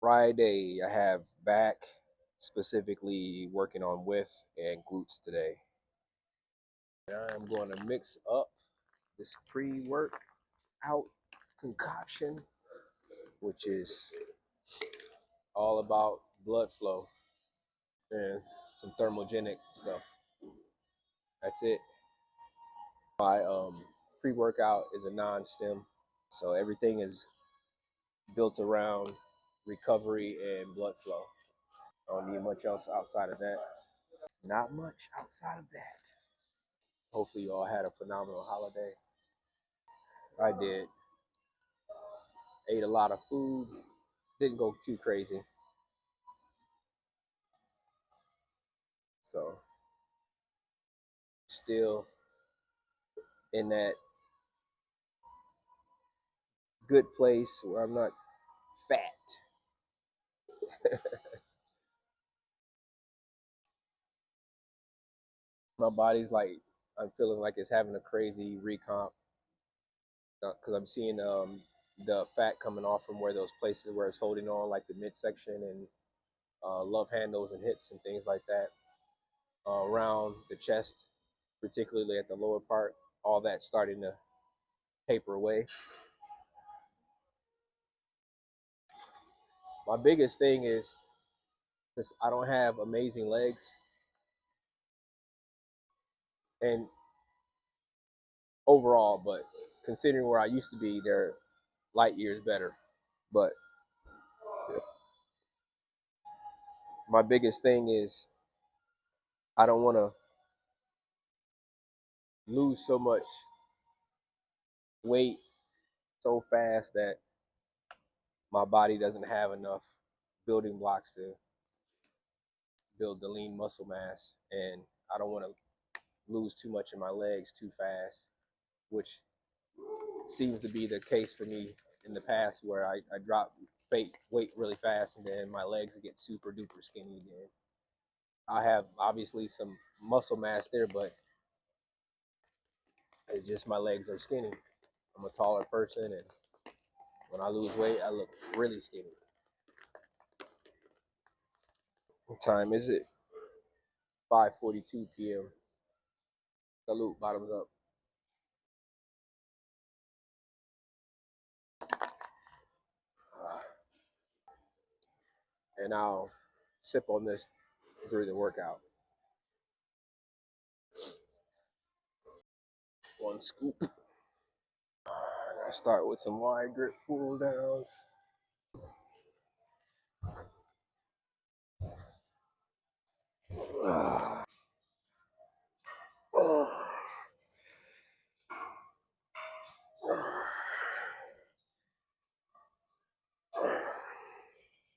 Friday, I have back, specifically working on width and glutes today. I'm going to mix up this pre-workout concoction, which is all about blood flow and some thermogenic stuff. That's it. My pre-workout is a non-stim, so everything is built around recovery and blood flow. I don't need much else outside of that. Not much outside of that. Hopefully you all had a phenomenal holiday. I did. Ate a lot of food. Didn't go too crazy. So still in that good place where I'm not fat. My body's like, I'm feeling like it's having a crazy recomp because I'm seeing the fat coming off from where those places where it's holding on, like the midsection and love handles and hips and things like that, around the chest, particularly at the lower part. All that's starting to taper away. My biggest thing is, since I don't have amazing legs, and overall, but considering where I used to be, they're light years better. But my biggest thing is I don't want to lose so much weight so fast that my body doesn't have enough building blocks to build the lean muscle mass, and I don't want to lose too much in my legs too fast, which seems to be the case for me in the past, where I drop weight really fast and then my legs get super duper skinny again. I have obviously some muscle mass there, but it's just my legs are skinny. I'm a taller person, and when I lose weight, I look really skinny. What time is it? 5:42 p.m. Salute, bottoms up. And I'll sip on this during the workout. One scoop. I gotta start with some wide grip pull downs.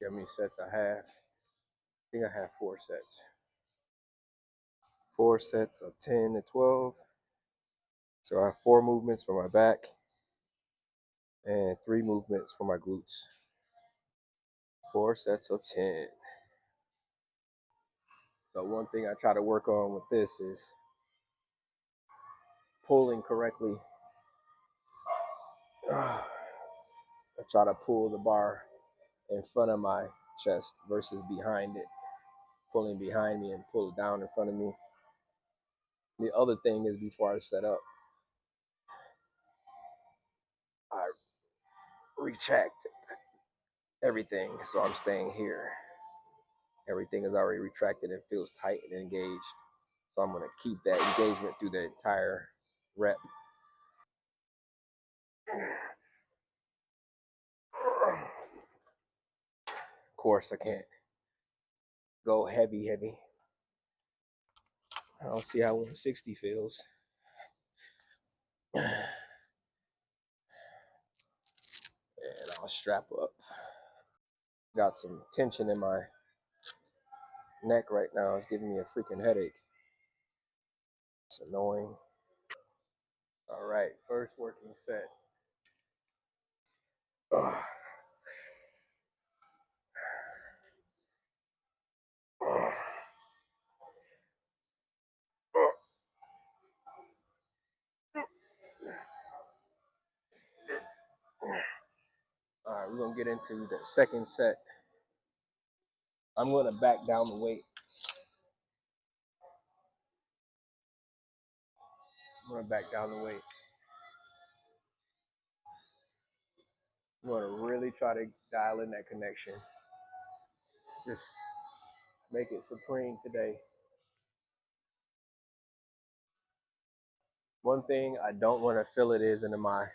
How many sets I have? I think I have 4 sets. 4 sets of 10 to 12. So I have 4 movements for my back and 3 movements for my glutes. 4 sets of 10. So one thing I try to work on with this is pulling correctly. I try to pull the bar in front of my chest versus behind it. Pulling behind me and pull it down in front of me. The other thing is, before I set up, I retract everything, so I'm staying here. Everything is already retracted and feels tight and engaged. So I'm going to keep that engagement through the entire rep. Of course, I can't go heavy. I don't see how 160 feels. And I'll strap up. Got some tension in my neck right now. It's giving me a freaking headache. It's annoying. All right, first working set. All right, we're gonna get into the second set I'm going to back down the weight. I'm going to back down the weight. I'm going to really try to dial in that connection. Just make it supreme today. One thing I don't want to feel it is into my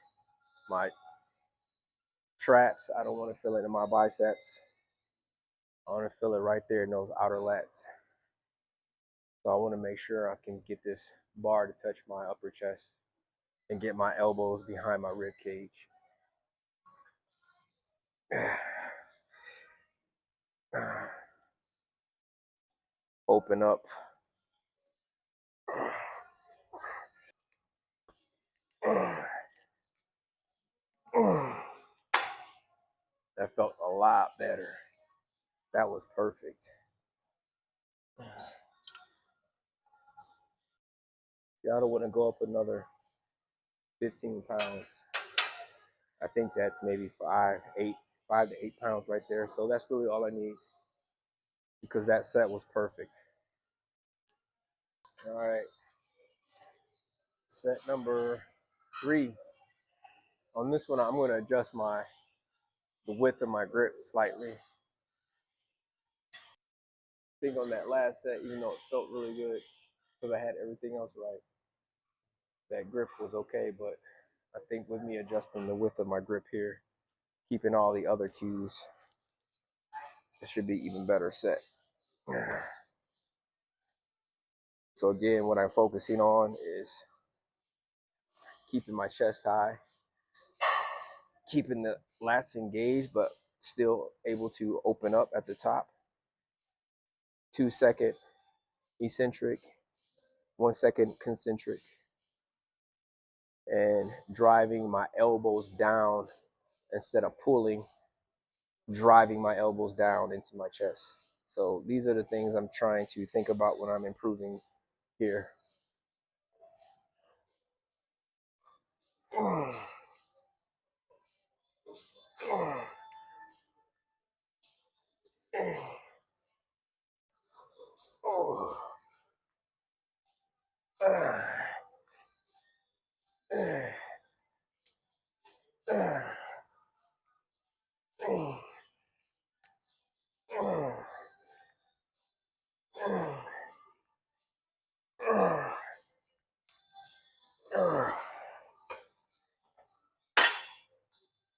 traps. I don't want to feel it in my biceps. I want to feel it right there in those outer lats. So I want to make sure I can get this bar to touch my upper chest and get my elbows behind my rib cage. Open up. That felt a lot better. That was perfect. Yeah, I don't want to go up another 15 pounds. I think that's maybe 5 to 8 pounds right there. So that's really all I need because that set was perfect. All right. Set number 3. On this one, I'm going to adjust the width of my grip slightly. I think on that last set, even though it felt really good because I had everything else right, that grip was okay. But I think with me adjusting the width of my grip here, keeping all the other cues, it should be even better set. So again, what I'm focusing on is keeping my chest high, keeping the lats engaged, but still able to open up at the top. 2-second eccentric, 1-second concentric, and driving my elbows down instead of pulling, driving my elbows down into my chest. So these are the things I'm trying to think about when I'm improving here.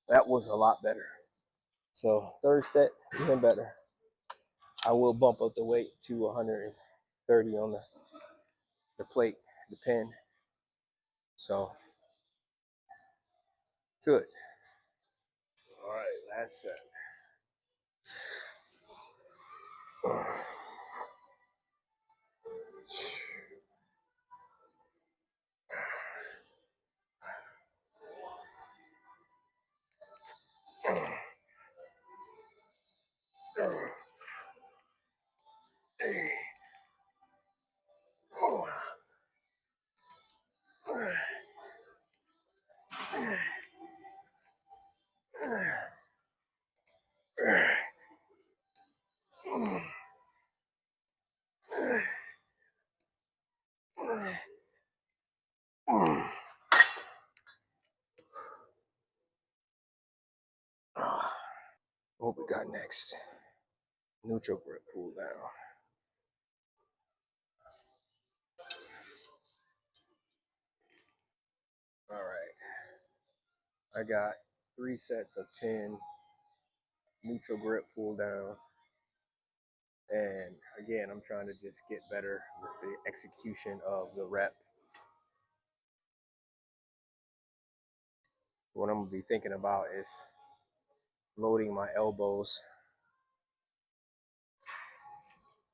That was a lot better. So third set, even better. I will bump up the weight to 130 on the plate, the pin. So good. All right, last set. What we got next? Neutral grip pull down. All right. I got 3 sets of 10 neutral grip pull down. And again, I'm trying to just get better with the execution of the rep. What I'm gonna be thinking about is loading my elbows,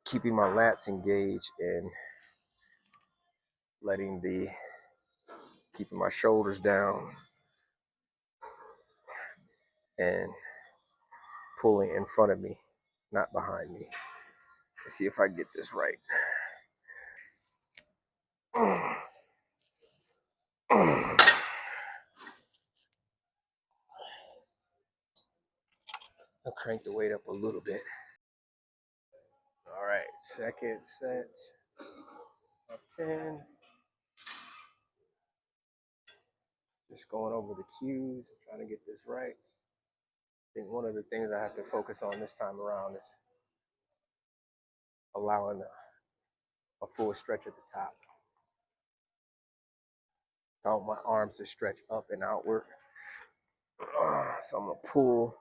keeping my lats engaged, and keeping my shoulders down and pulling in front of me, not behind me. Let's see if I get this right. I'll crank the weight up a little bit. right, second set of 10. Just going over the cues, trying to get this right. I think one of the things I have to focus on this time around is allowing a full stretch at the top. I want my arms to stretch up and outward. So I'm gonna pull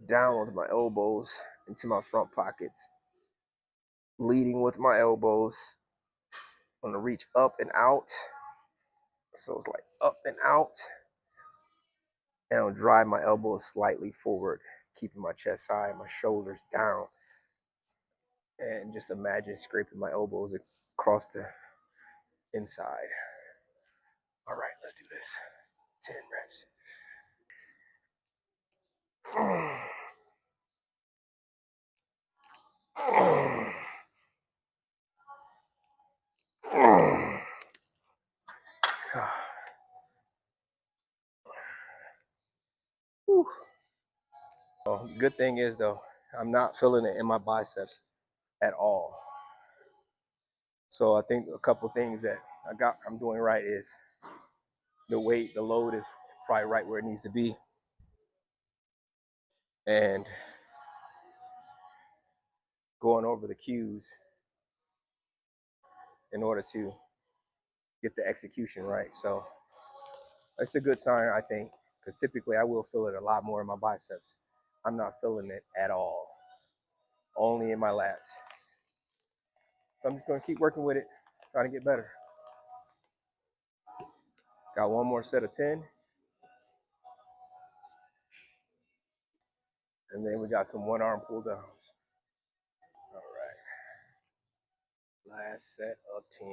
down with my elbows into my front pockets, leading with my elbows. I'm gonna reach up and out. So it's like up and out. And I'll drive my elbows slightly forward, keeping my chest high, my shoulders down. And just imagine scraping my elbows across the inside. All right, let's do this. 10 reps. Well, good thing is though, I'm not feeling it in my biceps at all. So I think a couple things that I'm doing right is the weight, the load is probably right where it needs to be. And going over the cues in order to get the execution right. So that's a good sign, I think, because typically I will feel it a lot more in my biceps. I'm not feeling it at all, only in my lats. So I'm just going to keep working with it, trying to get better. Got one more set of 10. And then we got some one arm pull downs. All right. Last set of 10.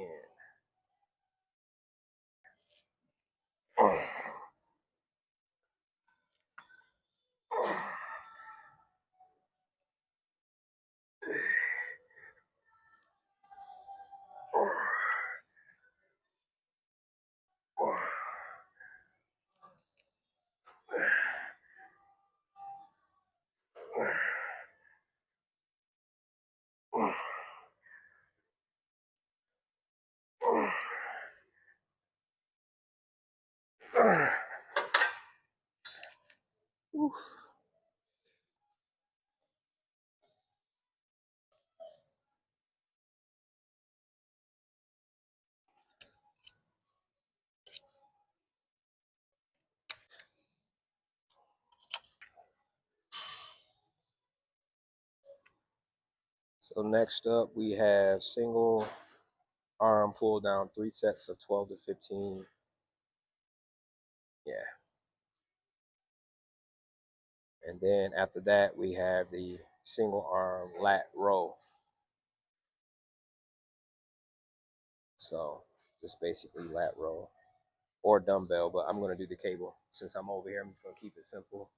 So next up we have single arm pull down, 3 sets of 12 to 15. Yeah. And then after that we have the single arm lat row. So just basically lat row or dumbbell, but I'm going to do the cable. Since I'm over here, I'm just going to keep it simple.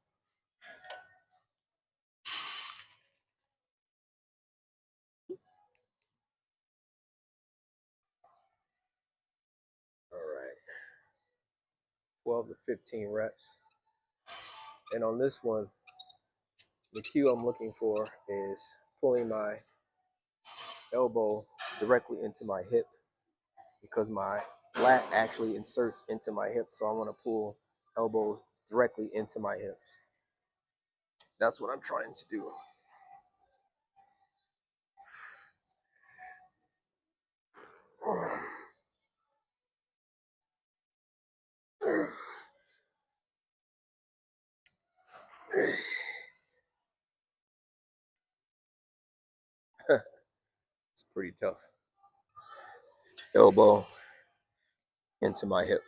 All right. 12 to 15 reps. And on this one, the cue I'm looking for is pulling my elbow directly into my hip because my lat actually inserts into my hip. So I want to pull elbow directly into my hips. That's what I'm trying to do. It's pretty tough. Elbow into my hip.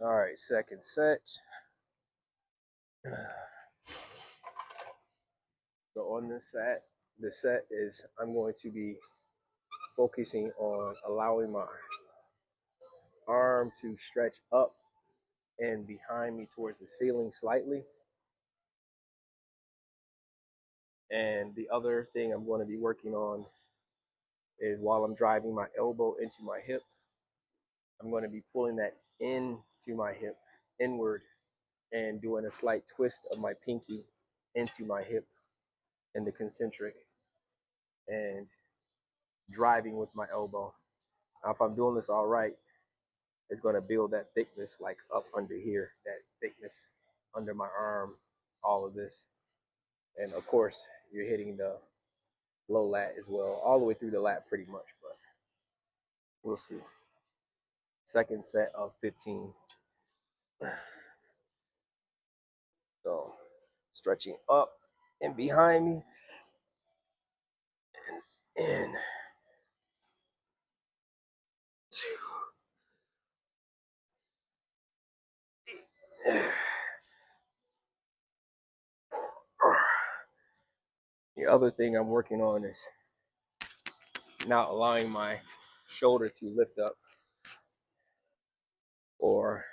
All right, second set. So on this set is I'm going to be focusing on allowing my arm to stretch up and behind me towards the ceiling slightly. And the other thing I'm going to be working on is while I'm driving my elbow into my hip, I'm going to be pulling that into my hip, inward, and doing a slight twist of my pinky into my hip in the concentric and driving with my elbow. Now, if I'm doing this all right, it's going to build that thickness like up under here, that thickness under my arm, all of this. And of course, you're hitting the low lat as well, all the way through the lat pretty much, but we'll see. Second set of 15. So stretching up and behind me and in. 2. The other thing I'm working on is not allowing my shoulder to lift up, or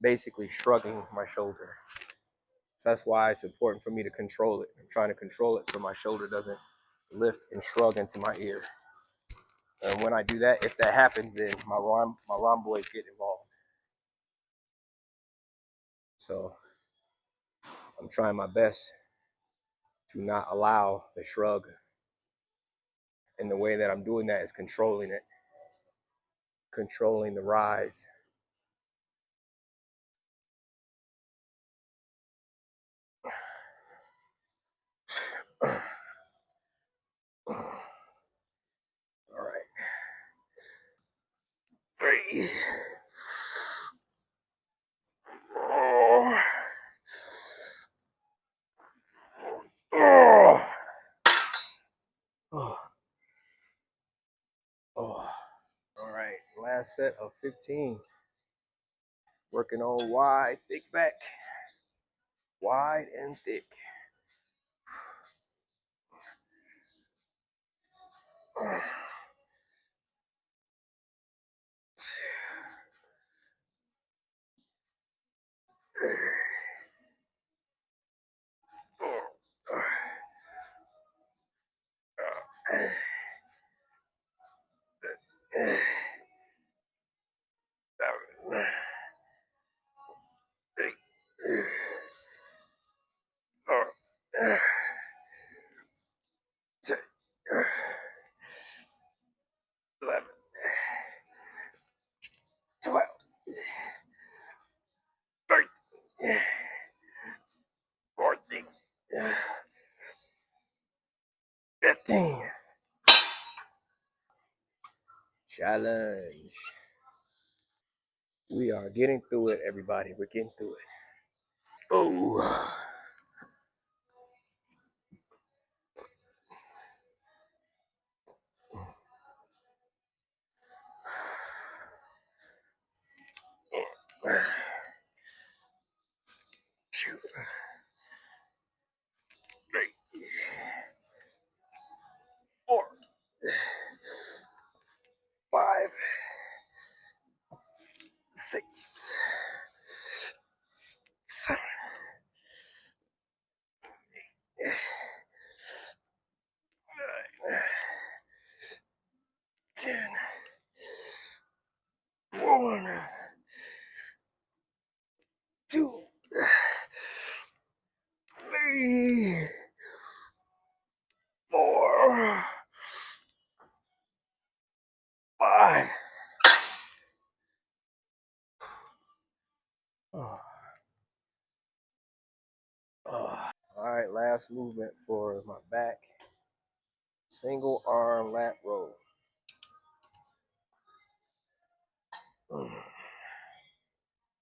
basically shrugging my shoulder. So that's why it's important for me to control it. I'm trying to control it so my shoulder doesn't lift and shrug into my ear. And when I do that, if that happens, then my rhomboids get involved. So I'm trying my best to not allow the shrug. And the way that I'm doing that is controlling it, controlling the rise. All right. 3. Oh. Oh. Oh. Oh. All right. Last set of 15. Working on wide, thick back. Wide and thick. Eleven, 12, 13, 14, 15. Challenge. We are getting through it, everybody. We're getting through it. Oh. Two, 3, 4, 5, 6, 7, 9, 10, 1, 2, 3, 4, 5. Oh. Oh. All right, last movement for my back. Single arm lat row. So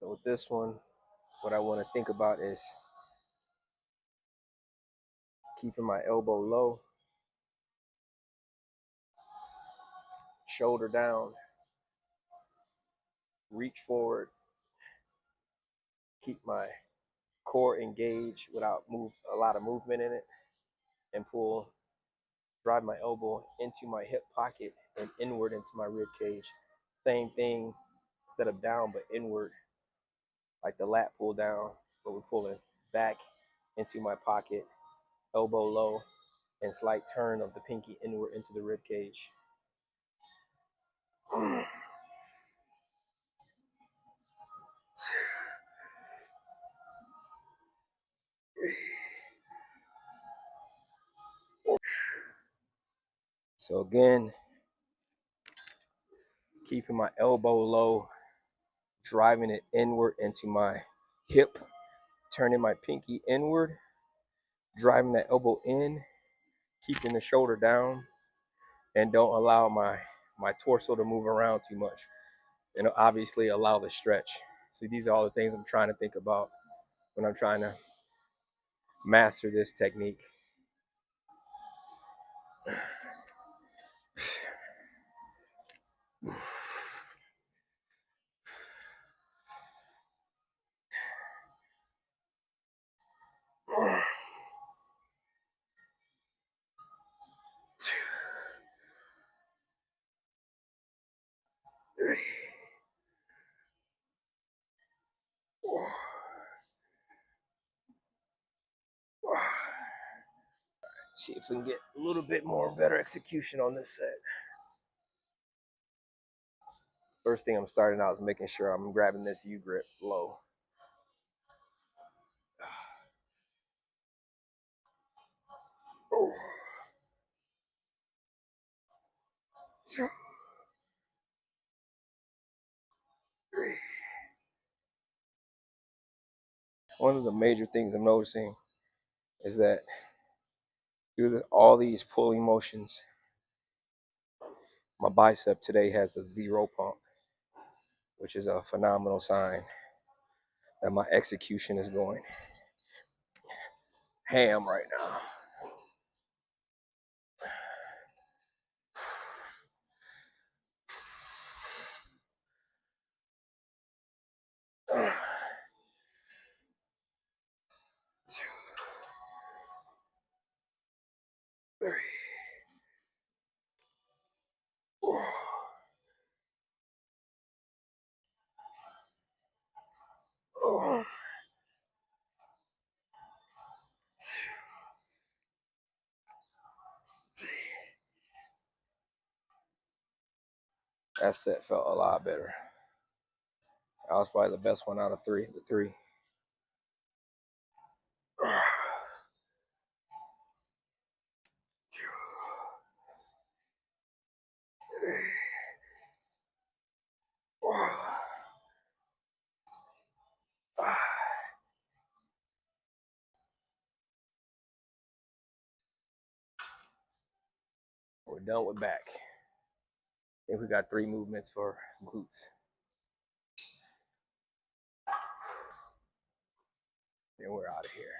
with this one, what I want to think about is keeping my elbow low, shoulder down, reach forward, keep my core engaged without a lot of movement in it, and pull drive my elbow into my hip pocket and inward into my rib cage. Same thing, instead of down, but inward, like the lat pull down, but we're pulling back into my pocket, elbow low, and slight turn of the pinky inward into the rib cage. So again, keeping my elbow low, driving it inward into my hip, turning my pinky inward, driving that elbow in, keeping the shoulder down, and don't allow my torso to move around too much. And obviously allow the stretch. So these are all the things I'm trying to think about when I'm trying to master this technique. See if we can get a little bit more better execution on this set. First thing I'm starting out is making sure I'm grabbing this U grip low. One of the major things I'm noticing is that due to all these pulling motions, my bicep today has a 0 pump, which is a phenomenal sign that my execution is going ham right now. That set felt a lot better. That was probably the best one out of the three. We're done with back. I think we got 3 movements for glutes. Then we're out of here.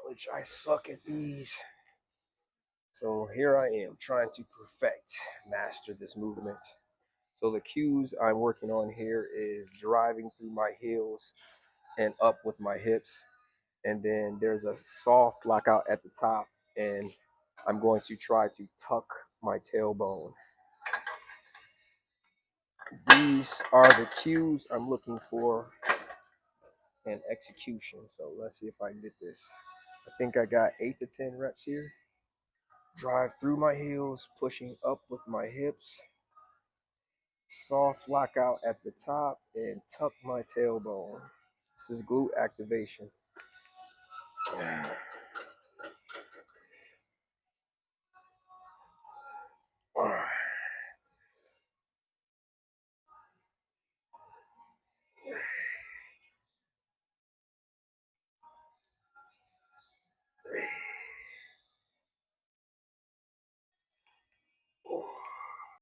Which I suck at these. So here I am trying to master this movement. So the cues I'm working on here is driving through my heels and up with my hips. And then there's a soft lockout at the top, and I'm going to try to tuck my tailbone. These are the cues I'm looking for in execution. So let's see if I can get this. I think I got 8 to 10 reps here. Drive through my heels, pushing up with my hips. Soft lockout at the top and tuck my tailbone. This is glute activation.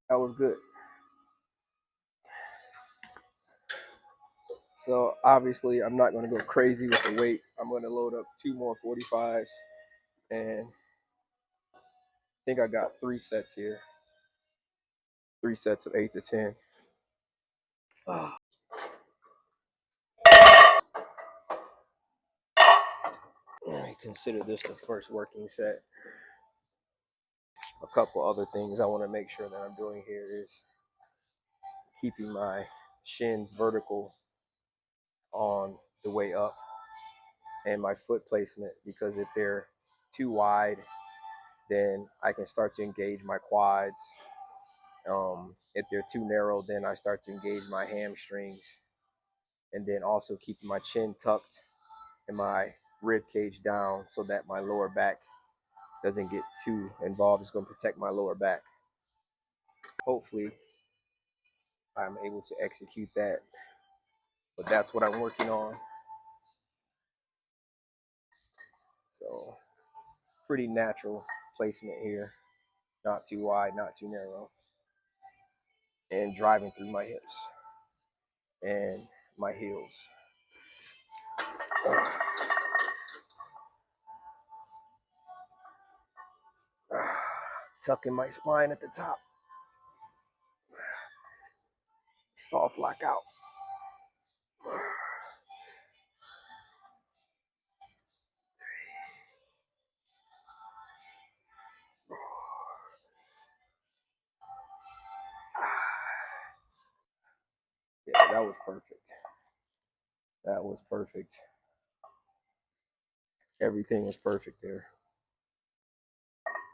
That was good. So obviously I'm not going to go crazy with the weight. I'm going to load up 2 more 45s and think I got 3 sets here. 3 sets of 8 to 10. Ah. I consider this the first working set. A couple other things I want to make sure that I'm doing here is keeping my shins vertical on the way up and my foot placement, because if they're too wide, then I can start to engage my quads. If they're too narrow, then I start to engage my hamstrings. And then also keeping my chin tucked and my rib cage down so that my lower back doesn't get too involved. It's going to protect my lower back. Hopefully, I'm able to execute that. But that's what I'm working on. So, pretty natural placement here. Not too wide, not too narrow. And driving through my hips and my heels. Tucking my spine at the top. Soft lock out. Yeah, that was perfect. That was perfect. Everything was perfect there.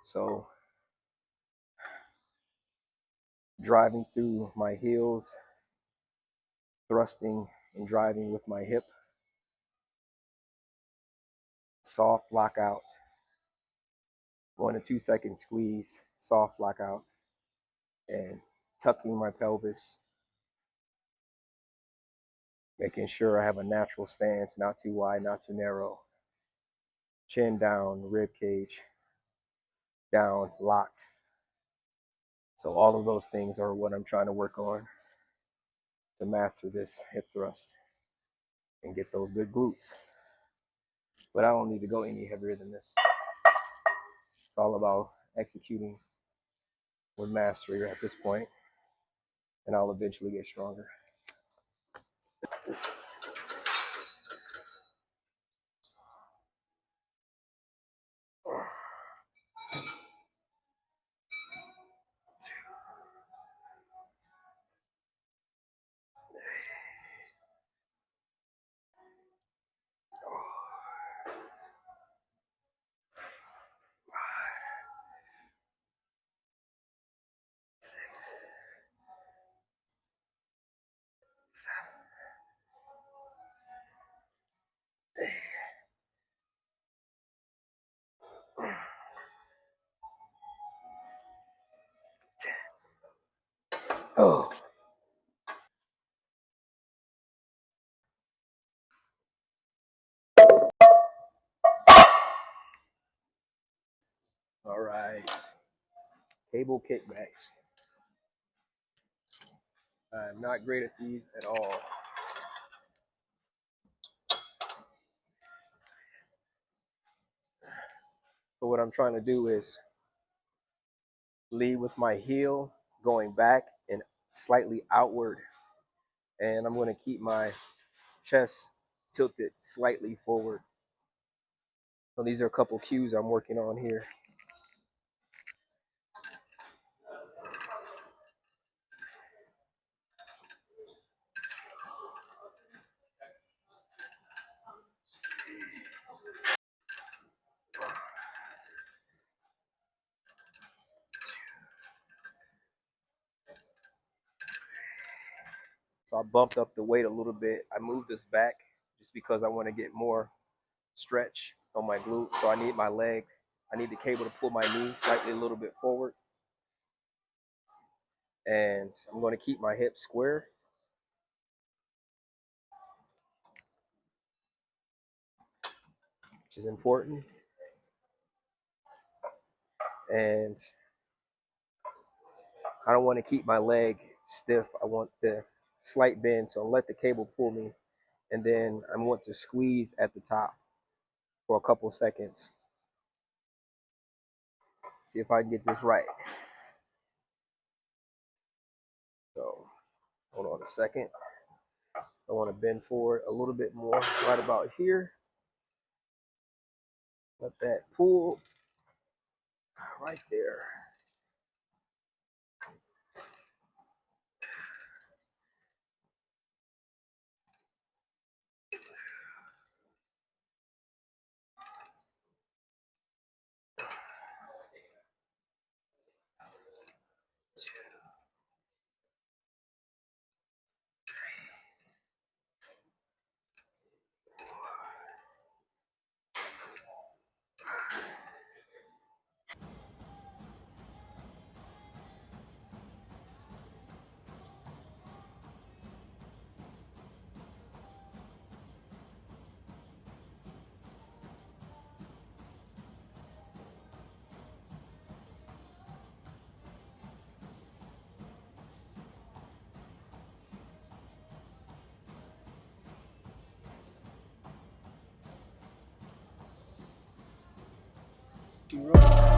So, driving through my heels, thrusting and driving with my hip, soft lockout, 1 to 2 second squeeze, soft lockout, and tucking my pelvis, making sure I have a natural stance, not too wide, not too narrow, chin down, rib cage down, locked. So all of those things are what I'm trying to work on to master this hip thrust and get those good glutes. But I don't need to go any heavier than this. It's all about executing with mastery at this point, and I'll eventually get stronger. Oh. All right. Cable kickbacks. I'm not great at these at all. So what I'm trying to do is lead with my heel going back and slightly outward. And I'm going to keep my chest tilted slightly forward. So these are a couple cues I'm working on here. So I bumped up the weight a little bit. I moved this back just because I want to get more stretch on my glute. So I need my leg. I need the cable to pull my knee slightly a little bit forward. And I'm going to keep my hips square. Which is important. And I don't want to keep my leg stiff. I want the slight bend. So let the cable pull me. And then I want to squeeze at the top for a couple seconds. See if I can get this right. So hold on a second. I want to bend forward a little bit more, right about here. Let that pull right there. You